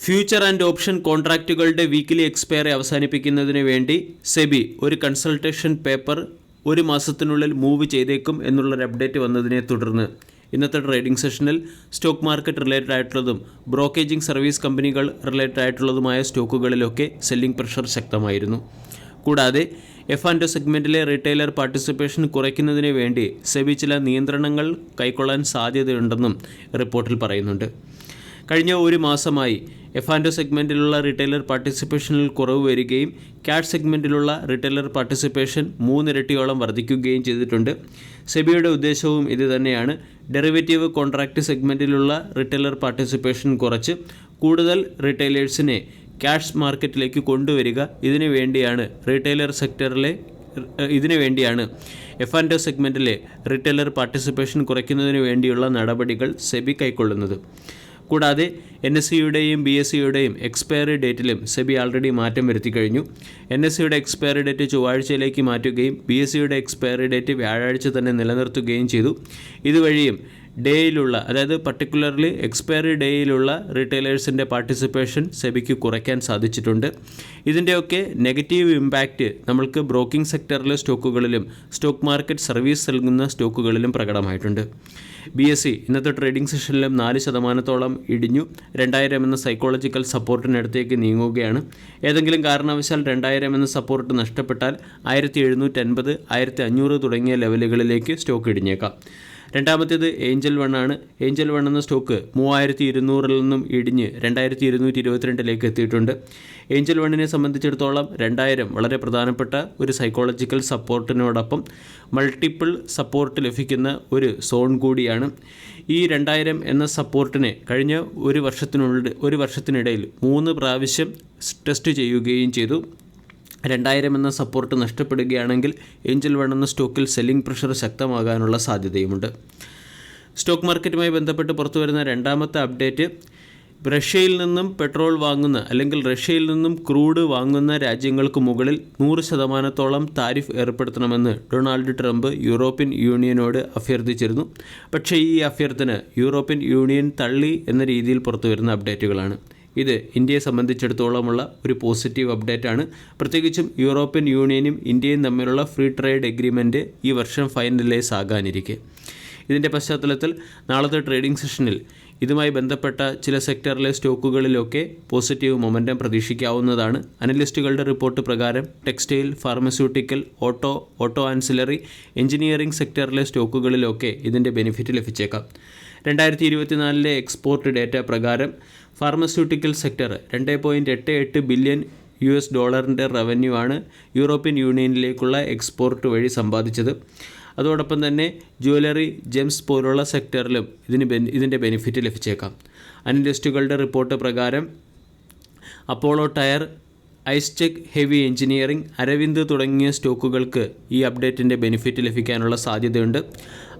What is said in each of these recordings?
Future and option കോൺട്രാക്റ്റുകളുടെ weekly expiry അവസാനിപ്പിക്കുന്നതിന് വേണ്ടി സെബി ഒരു കൺസൾട്ടേഷൻ പേപ്പർ 1 മാസത്തിനുള്ളിൽ മൂവ് ചെയ്തേക്കും എന്നുള്ളൊരു അപ്ഡേറ്റ് വന്നതിനെ തുടർന്ന് ഇന്നത്തെ ട്രേഡിംഗ് സെഷനിൽ സ്റ്റോക്ക് മാർക്കറ്റ് റിലേറ്റഡ് ആയിട്ടുള്ളതും ബ്രോക്കേജിംഗ് സർവീസ് കമ്പനികൾ റിലേറ്റഡ് ആയിട്ടുള്ളതുമായ സ്റ്റോക്കുകളിലൊക്കെ സെല്ലിംഗ് പ്രഷർ ശക്തമായിരുന്നു. കൂടാതെ F&O സെഗ്മെൻറ്റിലെ റീറ്റെയിലർ പാർട്ടിസിപ്പേഷൻ കുറയ്ക്കുന്നതിന് വേണ്ടി സെബി ചില നിയന്ത്രണങ്ങൾ കൈക്കൊള്ളാൻ സാധ്യതയുണ്ടെന്നും റിപ്പോർട്ടിൽ പറയുന്നുണ്ട്. കഴിഞ്ഞ 1 മാസമായി F&O സെഗ്മെൻറ്റിലുള്ള റീറ്റെയിലർ പാർട്ടിസിപ്പേഷനിൽ കുറവ് വരികയും ക്യാഷ് സെഗ്മെൻറ്റിലുള്ള റീറ്റെയിലർ പാർട്ടിസിപ്പേഷൻ 3 ഇരട്ടിയോളം വർദ്ധിക്കുകയും ചെയ്തിട്ടുണ്ട്. സെബിയുടെ ഉദ്ദേശവും ഇത് തന്നെയാണ്. ഡെറിവേറ്റീവ് കോൺട്രാക്റ്റ് സെഗ്മെൻറ്റിലുള്ള റീറ്റെയിലർ പാർട്ടിസിപ്പേഷൻ കുറച്ച് കൂടുതൽ റീറ്റെയിലേഴ്സിനെ ക്യാഷ് മാർക്കറ്റിലേക്ക് കൊണ്ടുവരിക. ഇതിനു വേണ്ടിയാണ് F&O സെഗ്മെൻറ്റിലെ റീറ്റെയിലർ പാർട്ടിസിപ്പേഷൻ കുറയ്ക്കുന്നതിന് വേണ്ടിയുള്ള നടപടികൾ സെബി കൈക്കൊള്ളുന്നത്. കൂടാതെ NSEയുടെയും BSEയുടെയും എക്സ്പയറി ഡേറ്റിലും സെബി ആൾറെഡി മാറ്റം വരുത്തി കഴിഞ്ഞു. NSEയുടെ എക്സ്പയറി ഡേറ്റ് ചൊവ്വാഴ്ചയിലേക്ക് മാറ്റുകയും BSEയുടെ എക്സ്പയറി ഡേറ്റ് വ്യാഴാഴ്ച തന്നെ നിലനിർത്തുകയും ചെയ്തു. ഇതുവഴിയും ഡേയിലുള്ള, അതായത് പർട്ടിക്കുലർലി എക്സ്പയറി ഡേയിലുള്ള റീറ്റെയിലേഴ്സിൻ്റെ പാർട്ടിസിപ്പേഷൻ സെബിക്ക് കുറയ്ക്കാൻ സാധിച്ചിട്ടുണ്ട്. ഇതിൻ്റെയൊക്കെ നെഗറ്റീവ് ഇമ്പാക്റ്റ് നമ്മൾക്ക് ബ്രോക്കിംഗ് സെക്ടറിലെ സ്റ്റോക്കുകളിലും സ്റ്റോക്ക് മാർക്കറ്റ് സർവീസ് നൽകുന്ന സ്റ്റോക്കുകളിലും പ്രകടമായിട്ടുണ്ട്. BSE ഇന്നത്തെ ട്രേഡിംഗ് സെഷനിലും 4% ഇടിഞ്ഞു 2000 എന്ന സൈക്കോളജിക്കൽ സപ്പോർട്ടിനടുത്തേക്ക് നീങ്ങുകയാണ്. ഏതെങ്കിലും കാരണവശാൽ 2000 എന്ന സപ്പോർട്ട് നഷ്ടപ്പെട്ടാൽ 1750, 1500 തുടങ്ങിയ ലെവലുകളിലേക്ക് സ്റ്റോക്ക് ഇടിഞ്ഞേക്കാം. രണ്ടാമത്തേത് ഏഞ്ചൽ 1 ആണ്. ഏഞ്ചൽ 1 എന്ന സ്റ്റോക്ക് 3200 നിന്നും ഇടിഞ്ഞ് 2222 എത്തിയിട്ടുണ്ട്. ഏഞ്ചൽ 1നെ സംബന്ധിച്ചിടത്തോളം 2000 വളരെ പ്രധാനപ്പെട്ട ഒരു സൈക്കോളജിക്കൽ സപ്പോർട്ടിനോടൊപ്പം മൾട്ടിപ്പിൾ സപ്പോർട്ട് ലഭിക്കുന്ന ഒരു സോൺ കൂടിയാണ്. ഈ 2000 എന്ന സപ്പോർട്ടിനെ കഴിഞ്ഞ ഒരു വർഷത്തിനിടയിൽ 3 പ്രാവശ്യം ടെസ്റ്റ് ചെയ്യുകയും ചെയ്തു. 2000 എന്ന സപ്പോർട്ട് നഷ്ടപ്പെടുകയാണെങ്കിൽ ഏഞ്ചൽ 1 എന്ന സ്റ്റോക്കിൽ സെല്ലിംഗ് പ്രഷർ ശക്തമാകാനുള്ള സാധ്യതയുമുണ്ട്. സ്റ്റോക്ക് മാർക്കറ്റുമായി ബന്ധപ്പെട്ട് പുറത്തുവരുന്ന രണ്ടാമത്തെ അപ്ഡേറ്റ്, റഷ്യയിൽ നിന്നും പെട്രോൾ വാങ്ങുന്ന അല്ലെങ്കിൽ റഷ്യയിൽ നിന്നും ക്രൂഡ് വാങ്ങുന്ന രാജ്യങ്ങൾക്ക് മുകളിൽ 100% താരിഫ് ഏർപ്പെടുത്തണമെന്ന് ഡൊണാൾഡ് ട്രംപ് യൂറോപ്യൻ യൂണിയനോട് അഭ്യർത്ഥിച്ചിരുന്നു. പക്ഷേ ഈ അഭ്യർത്ഥന യൂറോപ്യൻ യൂണിയൻ തള്ളി എന്ന രീതിയിൽ പുറത്തുവരുന്ന അപ്ഡേറ്റുകളാണ്. ഇത് ഇന്ത്യയെ സംബന്ധിച്ചിടത്തോളമുള്ള ഒരു പോസിറ്റീവ് അപ്ഡേറ്റാണ്. പ്രത്യേകിച്ചും യൂറോപ്യൻ യൂണിയനും ഇന്ത്യയും തമ്മിലുള്ള ഫ്രീ ട്രേഡ് എഗ്രിമെൻറ്റ് ഈ വർഷം ഫൈനലൈസ് ആകാനിരിക്കെ. ഇതിൻ്റെ പശ്ചാത്തലത്തിൽ നാളത്തെ ട്രേഡിംഗ് സെഷനിൽ ഇതുമായി ബന്ധപ്പെട്ട ചില സെക്ടറിലെ സ്റ്റോക്കുകളിലൊക്കെ പോസിറ്റീവ് മൊമെൻറ്റം പ്രതീക്ഷിക്കാവുന്നതാണ്. അനലിസ്റ്റുകളുടെ റിപ്പോർട്ട് പ്രകാരം textile, pharmaceutical, auto ancillary, engineering സെക്ടറിലെ സ്റ്റോക്കുകളിലൊക്കെ ഇതിൻ്റെ ബെനിഫിറ്റ് ലഭിച്ചേക്കാം. 2024 എക്സ്പോർട്ട് ഡേറ്റ പ്രകാരം ഫാർമസ്യൂട്ടിക്കൽ സെക്ടർ $2.88 ബില്യൺ റവന്യൂ ആണ് യൂറോപ്യൻ യൂണിയനിലേക്കുള്ള എക്സ്പോർട്ട് വഴി സമ്പാദിച്ചത്. അതോടൊപ്പം തന്നെ ജ്വല്ലറി, ജെംസ് പോലുള്ള സെക്ടറിലും ഇതിൻ്റെ ബെനിഫിറ്റ് ലഭിച്ചേക്കാം. അനലിസ്റ്റുകളുടെ റിപ്പോർട്ട് പ്രകാരം Apollo tyre, ISGEC heavy engineering, Arvind തുടങ്ങിയ സ്റ്റോക്കുകൾക്ക് ഈ അപ്ഡേറ്റിൻ്റെ ബെനിഫിറ്റ് ലഭിക്കാനുള്ള സാധ്യതയുണ്ട്.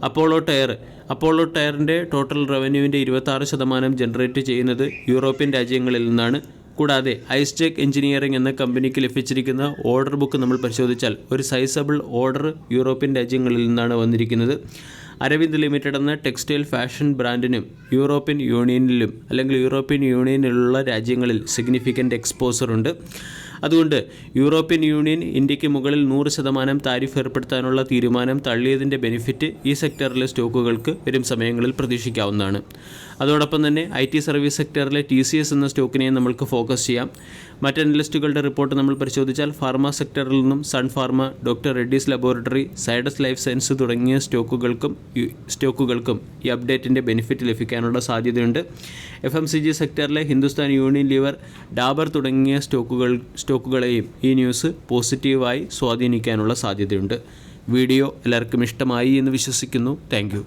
അപ്പോളോ ടയറിൻ്റെ ടോട്ടൽ റവന്യൂവിൻ്റെ 26% ജനറേറ്റ് ചെയ്യുന്നത് യൂറോപ്യൻ രാജ്യങ്ങളിൽ നിന്നാണ്. കൂടാതെ ഐസ്ചെക് എഞ്ചിനീയറിംഗ് എന്ന കമ്പനിക്ക് ലഭിച്ചിരിക്കുന്ന ഓർഡർ ബുക്ക് നമ്മൾ പരിശോധിച്ചാൽ ഒരു സൈസബിൾ ഓർഡർ യൂറോപ്യൻ രാജ്യങ്ങളിൽ നിന്നാണ് വന്നിരിക്കുന്നത്. അരവിന്ദ് ലിമിറ്റഡ് എന്ന ടെക്സ്റ്റൈൽ ഫാഷൻ ബ്രാൻഡിനും യൂറോപ്യൻ യൂണിയനിലുള്ള രാജ്യങ്ങളിൽ സിഗ്നിഫിക്കൻ്റ് എക്സ്പോസർ ഉണ്ട്. അതുകൊണ്ട് യൂറോപ്യൻ യൂണിയൻ ഇന്ത്യക്ക് മുകളിൽ 100% താരിഫ് ഏർപ്പെടുത്താനുള്ള തീരുമാനം തള്ളിയതിൻ്റെ ബെനിഫിറ്റ് ഈ സെക്ടറിലെ സ്റ്റോക്കുകൾക്ക് വരും സമയങ്ങളിൽ പ്രതീക്ഷിക്കാവുന്നതാണ്. അതോടൊപ്പം തന്നെ IT സർവീസ് സെക്ടറിലെ TCS എന്ന സ്റ്റോക്കിനെയും നമ്മൾക്ക് ഫോക്കസ് ചെയ്യാം. മറ്റ് അനലിസ്റ്റുകളുടെ റിപ്പോർട്ട് നമ്മൾ പരിശോധിച്ചാൽ ഫാർമ സെക്ടറിൽ നിന്നും Sun Pharma, doctor Reddy's laboratory, Zydus life science തുടങ്ങിയ സ്റ്റോക്കുകൾക്കും ഈ അപ്ഡേറ്റിൻ്റെ ബെനിഫിറ്റ് ലഭിക്കാനുള്ള സാധ്യതയുണ്ട്. FMCG സെക്ടറിലെ ഹിന്ദുസ്ഥാൻ യൂണിലിവർ, ഡാബർ തുടങ്ങിയ സ്റ്റോക്കുകളെയും ഈ ന്യൂസ് പോസിറ്റീവായി സ്വാധീനിക്കാനുള്ള സാധ്യതയുണ്ട്. വീഡിയോ എല്ലാവർക്കും ഇഷ്ടമായി എന്ന് വിശ്വസിക്കുന്നു. Thank you.